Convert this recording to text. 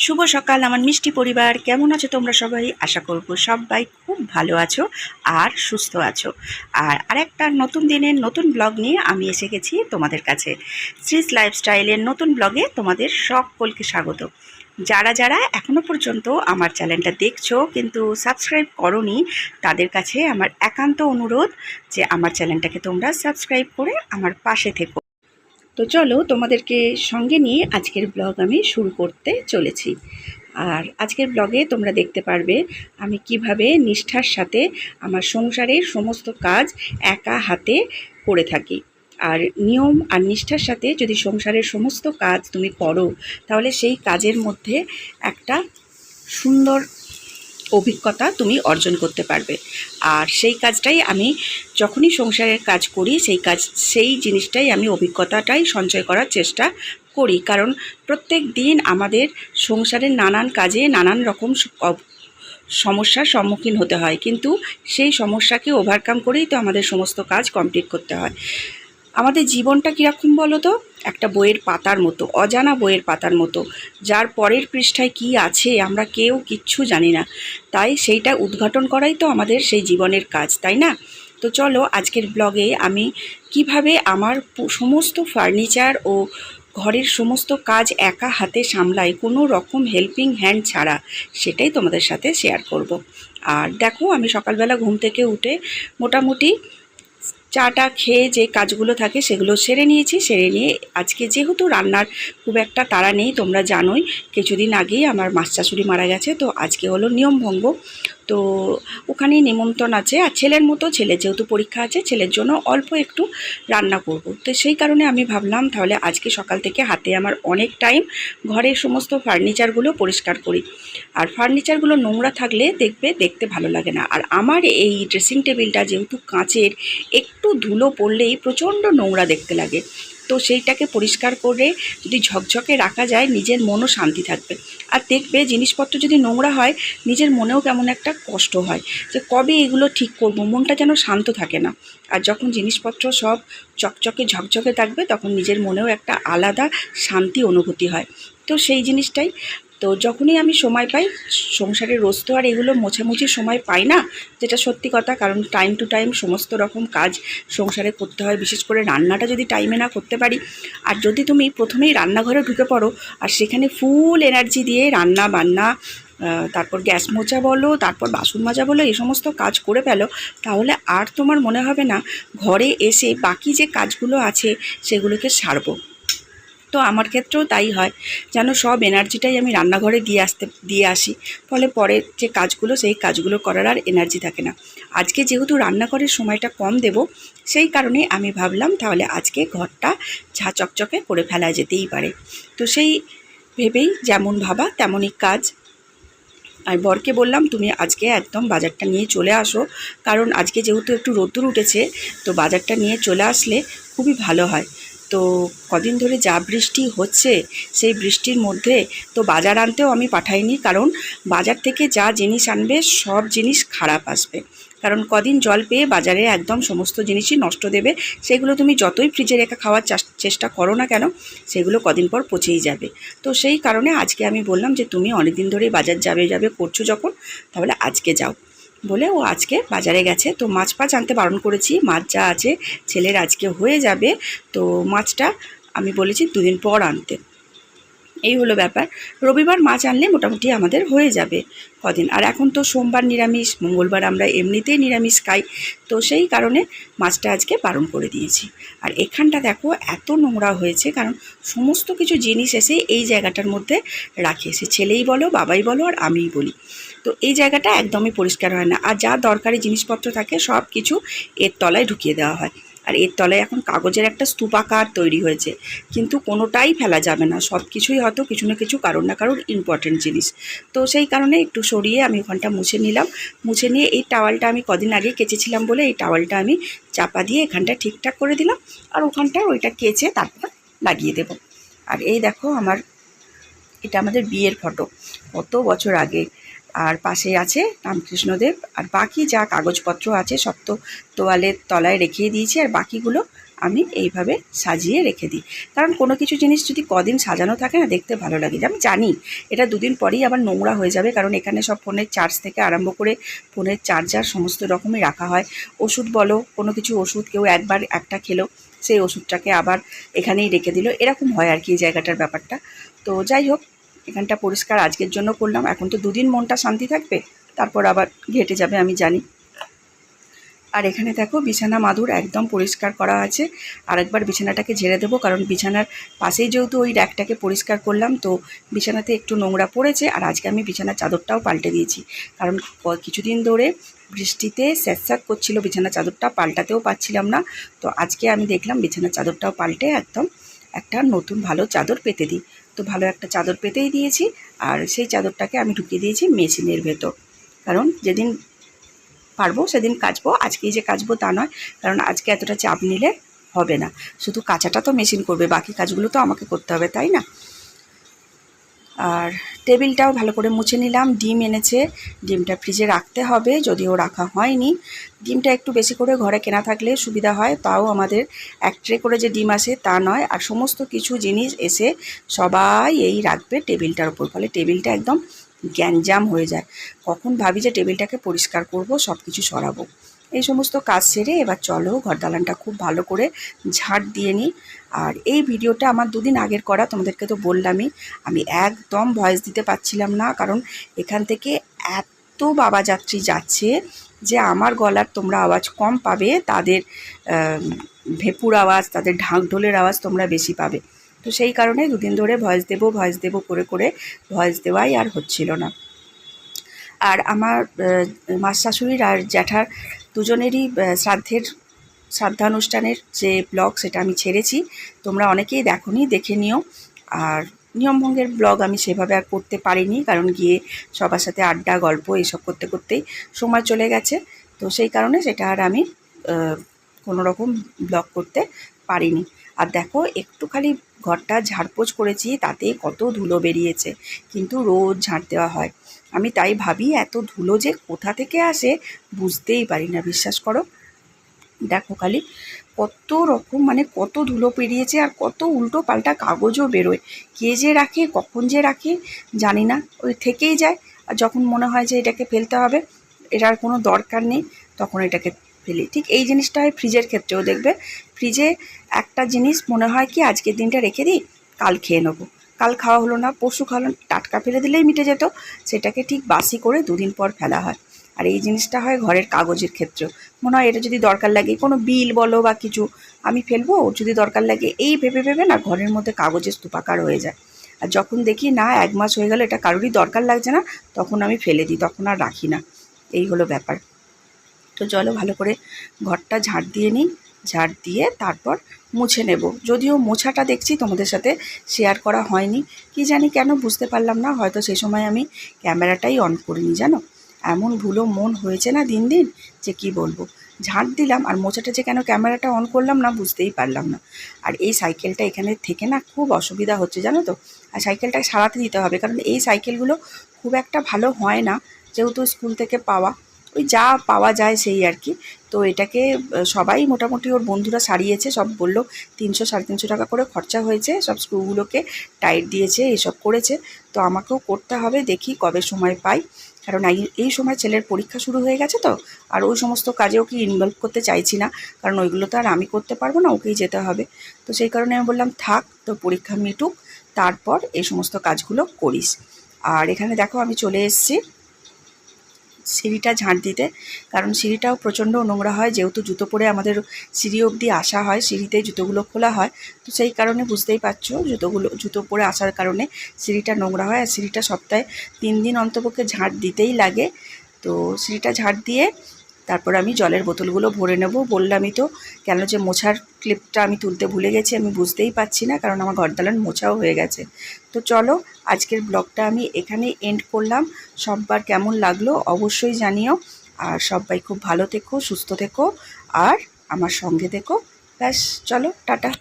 শুভ সকাল আমার মিষ্টি পরিবার, কেমন আছো তোমরা সবাই? আশা করব সবাই খুব ভালো আছো আর সুস্থ আছো। আর আরেকটা নতুন দিনের নতুন ব্লগ নিয়ে আমি এসে গেছি তোমাদের কাছে। শ্রীস লাইফস্টাইলের নতুন ব্লগে তোমাদের সকলকে স্বাগত। যারা যারা এখনো পর্যন্ত আমার চ্যানেলটা দেখছো কিন্তু সাবস্ক্রাইব করোনি, তাদের কাছে আমার একান্ত অনুরোধ যে আমার চ্যানেলটাকে তোমরা সাবস্ক্রাইব করে আমার পাশে থেকো। তো চলো তোমাদেরকে সঙ্গে নিয়ে আজকের ব্লগ আমি শুরু করতে চলেছি। আর আজকের ব্লগে তোমরা দেখতে পারবে আমি কিভাবে নিষ্ঠার সাথে আমার সংসারের সমস্ত কাজ একা হাতে করে থাকি। আর নিয়ম আর নিষ্ঠার সাথে যদি সংসারের সমস্ত কাজ তুমি করো, তাহলে সেই কাজের মধ্যে একটা সুন্দর অভিজ্ঞতা তুমি অর্জন করতে পারবে। আর সেই কাজটাই আমি যখনই সংসারের কাজ করি, সেই জিনিসটাই আমি অভিজ্ঞতাটাই সঞ্চয় করার চেষ্টা করি। কারণ প্রত্যেক দিন আমাদের সংসারের নানান কাজে নানান রকম সমস্যার সম্মুখীন হতে হয়, কিন্তু সেই সমস্যাকে ওভারকাম করেই তো আমাদের সমস্ত কাজ কমপ্লিট করতে হয়। আমাদের জীবনটা কীরকম বলো তো? একটা বইয়ের পাতার মতো, অজানা বইয়ের পাতার মতো, যার পরের পৃষ্ঠায় কি আছে আমরা কেউ কিচ্ছু জানি না। তাই সেইটা উদ্ঘাটন করাই তো আমাদের সেই জীবনের কাজ, তাই না? তো চলো আজকের ব্লগে আমি কিভাবে আমার সমস্ত ফার্নিচার ও ঘরের সমস্ত কাজ একা হাতে সামলাই, কোনো রকম হেল্পিং হ্যান্ড ছাড়া, সেটাই তোমাদের সাথে শেয়ার করব। আর দেখো, আমি সকালবেলা ঘুম থেকে উঠে মোটামুটি চাটা খেয়ে যে কাজগুলো থাকে সেগুলো সেরে নিয়েছি। সেরে নিয়ে আজকে যেহেতু রান্নার খুব একটা তাড়া নেই, তোমরা জানোই কিছুদিন আগেই আমার মাস শাশুড়ি মারা গেছে, তো আজকে হলো নিয়মভঙ্গ। তো ওখানেই নিমন্ত্রণ আছে। আর ছেলের মতো, ছেলের যেহেতু পরীক্ষা আছে, ছেলের জন্য অল্প একটু রান্না করব। তো সেই কারণে আমি ভাবলাম তাহলে আজকে সকাল থেকে হাতে আমার অনেক টাইম, ঘরের সমস্ত ফার্নিচারগুলো পরিষ্কার করি। আর ফার্নিচারগুলো নোংরা থাকলে দেখতে ভালো লাগে না। আর আমার এই ড্রেসিং টেবিলটা যেহেতু কাঁচের, একটু ধুলো পড়লেই প্রচণ্ড নোংরা দেখতে লাগে। তো সেইটাকে পরিষ্কার করে যদি ঝকঝকে রাখা যায়, নিজের মনও শান্তি থাকবে। আর দেখবে জিনিসপত্র যদি নোংরা হয়, নিজের মনেও কেমন একটা কষ্ট হয় যে কবে এগুলো ঠিক করব, মনটা যেন শান্ত থাকে না। আর যখন জিনিসপত্র সব চকচকে ঝকঝকে থাকবে, তখন নিজের মনেও একটা আলাদা শান্তি অনুভূতি হয়। তো সেই জিনিসটাই, তো যখনই আমি সময় পাই, সংসারের রোজ তো আর এগুলো মোছামুছির সময় পাই না, যেটা সত্যি কথা। কারণ টাইম টু টাইম সমস্ত রকম কাজ সংসারে করতে হয়, বিশেষ করে রান্নাটা যদি টাইমে না করতে পারি। আর যদি তুমি প্রথমেই রান্নাঘরে ঢুকে পড়ো আর সেখানে ফুল এনার্জি দিয়ে রান্না বান্না, তারপর গ্যাস মোছা বলো, তারপর বাসন মাজা বলো, এই সমস্ত কাজ করে ফেলো, তাহলে আর তোমার মনে হবে না ঘরে এসে বাকি যে কাজগুলো আছে সেগুলোকে সারবো। তো আমার ক্ষেত্রেও তাই হয়, যেন সব এনার্জিটাই আমি রান্নাঘরে দিয়ে আসি। ফলে পরে যে কাজগুলো, সেই কাজগুলো করার আর এনার্জি থাকে না। আজকে যেহেতু রান্নাঘরের সময়টা কম দেব, সেই কারণে আমি ভাবলাম তাহলে আজকে ঘরটা ঝা চকচকে করে ফেলা যেতেই পারে। তো সেই ভেবেই যেমন ভাবা তেমনই কাজ। আর বরকে বললাম তুমি আজকে একদম বাজারটা নিয়ে চলে আসো, কারণ আজকে যেহেতু একটু রোদ্দুর উঠেছে, তো বাজারটা নিয়ে চলে আসলে খুবই ভালো হয়। তো কদিন ধরে যা বৃষ্টি হচ্ছে, সেই বৃষ্টির মধ্যে তো বাজার আনতেও আমি পাঠাইনি, কারণ বাজার থেকে যা জিনিস আনবে সব জিনিস খারাপ আসবে। কারণ কদিন জল পেয়ে বাজারে একদম সমস্ত জিনিসই নষ্ট দেবে। সেগুলো তুমি যতই ফ্রিজে রেখে খাওয়ার চেষ্টা করো না কেন, সেগুলো কদিন পর পচেই যাবে। তো সেই কারণে আজকে আমি বললাম যে তুমি অনেকদিন ধরেই বাজার যাবে করছো যখন, তাহলে আজকে যাও বলে ও আজকে বাজারে গেছে। তো মাছ আনতে বারণ করেছি, মাছ যা আছে ছেলের আজকে হয়ে যাবে। তো মাছটা আমি বলেছি দুদিন পর আনতে। এই হলো ব্যাপার। রবিবার মাছ আনলে মোটামুটি আমাদের হয়ে যাবে কদিন। আর এখন তো সোমবার নিরামিষ, মঙ্গলবার আমরা এমনিতেই নিরামিষ খাই। তো সেই কারণে মাছটা আজকে বারণ করে দিয়েছি। আর এখানটা দেখো এত নোংরা হয়েছে, কারণ সমস্ত কিছু জিনিস এসে এই জায়গাটার মধ্যে রাখে, সে ছেলেই বলো, বাবাই বলো, আর আমিই বলি। তো এই জায়গাটা একদমই পরিষ্কার হয় না। আর যা দরকারি জিনিসপত্র থাকে সব কিছু এর তলায় ঢুকিয়ে দেওয়া হয়। আর এর তলায় এখন কাগজের একটা স্তূপাকার তৈরি হয়েছে, কিন্তু কোনোটাই ফেলা যাবে না। সব কিছুই হয়তো কিছু না কিছু কারণ না কারণ ইম্পর্টেন্ট জিনিস। তো সেই কারণে একটু সরিয়ে আমি ওখানটা মুছে নিলাম। মুছে নিয়ে এই টাওয়ালটা আমি কদিন আগে কেচেছিলাম বলে এই টাওয়ালটা আমি চাপা দিয়ে এখানটা ঠিকঠাক করে দিলাম। আর ওখানটা ওইটা কেচে তারপর লাগিয়ে দেব। আর এই দেখো এটা আমাদের বিয়ের ফটো, কত বছর আগে। আর পাশে আছে রামকৃষ্ণদেব। আর বাকি যা কাগজপত্র আছে সব তো তোয়ালের তলায় রেখে দিয়েছি। আর বাকিগুলো আমি এইভাবে সাজিয়ে রেখে দিই। কারণ কোনো কিছু জিনিস যদি কদিন সাজানো থাকে না, দেখতে ভালো লাগে। আমি জানি এটা দুদিন পরেই আবার নোংরা হয়ে যাবে, কারণ এখানে সব ফোনের চার্জ থেকে আরম্ভ করে ফোনের চার্জার সমস্ত রকমই রাখা হয়। ওষুধ বলো, কোনো কিছু ওষুধ কেউ একবার একটা খেলো, সেই ওষুধটাকে আবার এখানেই রেখে দিল, এরকম হয় আর কি এই জায়গাটার ব্যাপারটা। তো যাই হোক, এখানটা পরিষ্কার আজকের জন্য করলাম। এখন তো দুদিন মনটা শান্তি থাকবে, তারপর আবার ঘেটে যাবে আমি জানি। আর এখানে দেখো বিছানা মাদুর একদম পরিষ্কার করা আছে। আরেকবার বিছানাটাকে ঝেড়ে দেবো, কারণ বিছানার পাশেই যেহেতু ওই র্যাকটাকে পরিষ্কার করলাম, তো বিছানাতে একটু নোংরা পড়েছে। আর আজকে আমি বিছানার চাদরটাও পাল্টে দিয়েছি, কারণ কিছুদিন ধরে বৃষ্টিতে স্যাঁতস্যাঁত করছিল, বিছানার চাদরটা পাল্টাতেও পারছিলাম না। তো আজকে আমি দেখলাম বিছানার চাদরটাও পাল্টে একদম একটা নতুন ভালো চাদর পেতে দিই। তো ভালো একটা চাদর পেতেই দিয়েছি, আর সেই চাদরটাকে আমি ঢুকিয়ে দিয়েছি মেশিনের ভেতর। কারণ যেদিন পারবো সেদিন কাচবো, আজকেই যে কাচবো তা নয়, কারণ আজকে এতটা চাপ নিলে হবে না। শুধু কাচাটা তো মেশিন করবে, বাকি কাজগুলো তো আমাকে করতে হবে, তাই না? আর টেবিলটাও ভালো করে মুছে নিলাম। ডিম এনেছে, ডিমটা ফ্রিজে রাখতে হবে, যদিও রাখা হয়নি। ডিমটা একটু বেশি করে ঘরে কেনা থাকলে সুবিধা হয়, তাও আমাদের এক ট্রে করে যে ডিম আসে তা নয়। আর সমস্ত কিছু জিনিস এসে সবাই এই রাখবে টেবিলটার উপর, ফলে টেবিলটা একদম গ্যাঞ্জাম হয়ে যায়। কখন ভাবি যে টেবিলটাকে পরিষ্কার করব, সব কিছু সরাবো। এই সমস্ত কাজ সেরে এবার চলো ঘর দালানটা খুব ভালো করে ঝাড় দিয়ে নিই। আর এই ভিডিওটা আমার দুদিন আগের করা, তোমাদেরকে তো বললামই। আমি একদম ভয়েস দিতে পারছিলাম না, কারণ এখান থেকে এত বাবা যাত্রী যাচ্ছে যে আমার গলার তোমরা আওয়াজ কম পাবে, তাদের ভেপুর আওয়াজ, তাদের ঢাক ঢোলের আওয়াজ তোমরা বেশি পাবে। তো সেই কারণে দুদিন ধরে ভয়েস দেবো করে করে ভয়েস দেওয়াই আর হচ্ছিল না। আর আমার মাস শাশুড়ির আর জ্যাঠার দুজনেরই শ্রাদ্ধানুষ্ঠানের যে ব্লগ, সেটা আমি ছেড়েছি। তোমরা অনেকেই দেখোনি, দেখে নিও। আর নিয়মভঙ্গের ব্লগ আমি সেভাবে আর করতে পারিনি, কারণ গিয়ে সবার সাথে আড্ডা গল্প এইসব করতে করতেই সময় চলে গেছে। তো সেই কারণে সেটা আর আমি কোনো রকম ব্লগ করতে পারিনি। আর দেখো একটু খালি ঘরটা ঝাড়পোছ করেছি, তাতেই কত ধুলো বেরিয়েছে, কিন্তু রোজ ঝাঁট দেওয়া হয়। আমি তাই ভাবি এত ধুলো যে কোথা থেকে আসে বুঝতেই পারি না, বিশ্বাস করো। দেখো খালি কত রকম, মানে কত ধুলো পেরিয়েছে, আর কত উল্টো পাল্টা কাগজও বেরোয়। কে যে রাখে, কখন যে রাখে জানি না, ওই থেকেই যায়। আর যখন মনে হয় যে এটাকে ফেলতে হবে, এটার কোনো দরকার নেই, তখন এটাকে ফেলি। ঠিক এই জিনিসটা হয় ফ্রিজের ক্ষেত্রেও। দেখবে ফ্রিজে একটা জিনিস মনে হয় কি আজকের দিনটা রেখে দিই, কাল খেয়ে নেবো, কাল খাওয়া হলো না, পরশু খাওয়া হলো না, টাটকা ফেলে দিলেই মিটে যেত, সেটাকে ঠিক বাসি করে দুদিন পর ফেলা হয়। আর এই জিনিসটা হয় ঘরের কাগজের ক্ষেত্রেও। মনে হয় এটা যদি দরকার লাগে, কোনো বিল বলো বা কিছু আমি ফেলবো, যদি দরকার লাগে, এই ভেবে ভেবে না ঘরের মধ্যে কাগজের স্তূপাকার হয়ে যায়। আর যখন দেখি না 1 মাস হয়ে গেল এটা কারোরই দরকার লাগছে না, তখন আমি ফেলে দিই, তখন আর রাখি না। এই হলো ব্যাপার। তো চলো ভালো করে ঘরটা ঝাড় দিয়ে নিই, ঝাড় দিয়ে তারপর মুছে নেব। যদিও মোছাটা দেখছি তোমাদের সাথে শেয়ার করা হয়নি, কি জানি কেন বুঝতে পারলাম না, হয়তো সেই সময় আমি ক্যামেরাটাই অন করিনি। জানো, এমন ভুলো মন হয়েছে না দিন দিন, যে কি বলবো। ঝাড় দিলাম আর মোছাটা যে কেন ক্যামেরাটা অন করলাম না বুঝতেই পারলাম না। আর এই সাইকেলটা এখানে থেকে না খুব অসুবিধা হচ্ছে, জানো তো। আর সাইকেলটাকে সারাতে দিতে হবে, কারণ এই সাইকেলগুলো খুব একটা ভালো হয় না, যেহেতু স্কুল থেকে পাওয়া, ওই যা পাওয়া যায় সেই আর কি। তো এটাকে সবাই মোটামুটি ওর বন্ধুরা সারিয়েছে, সব বলল 300-350 টাকা করে খরচা হয়েছে, সব স্ক্রুগুলোকে টাইট দিয়েছে, এসব করেছে। তো আমাকেও করতে হবে, দেখি কবে সময় পাই, কারণ এই সময় ছেলের পরীক্ষা শুরু হয়ে গেছে। তো আর ওই সমস্ত কাজে ওকে ইনভলভ করতে চাইছি না, কারণ ওইগুলো তো আর আমি করতে পারবো না, ওকেই যেতে হবে। তো সেই কারণে আমি বললাম থাক, তো পরীক্ষা মিটুক, তারপর এই সমস্ত কাজগুলো করিস। আর এখানে দেখো আমি চলে এসেছি সিঁড়িটা ঝাঁট দিতে, কারণ সিঁড়িটাও প্রচণ্ড নোংরা হয়, যেহেতু জুতো পরে আমাদের সিঁড়ি অবধি আসা হয়, সিঁড়িতে জুতোগুলো খোলা হয়। তো সেই কারণে বুঝতেই পারছো, জুতো পরে আসার কারণে সিঁড়িটা নোংরা হয়। আর সিঁড়িটা সপ্তাহে 3 দিন অন্তপক্ষে ঝাঁট দিতেই লাগে। তো সিঁড়িটা ঝাঁট দিয়ে তারপর আমি জলের বোতলগুলো ভরে নেব। বললামই তো, কেন যে মোছার ক্লিপটা আমি তুলতে ভুলে গেছি, আমি বুঝতেই পারছি না, কারণ আমার ঘরদালান মোছাও হয়ে গেছে। তো চলো আজকের ব্লগটা আমি এখানে এন্ড করলাম। সববার কেমন লাগলো অবশ্যই জানিও। আর সবাই খুব ভালো থেকো, সুস্থ থেকো, আর আমার সঙ্গে থেকো। ব্যাস চলো, টাটা।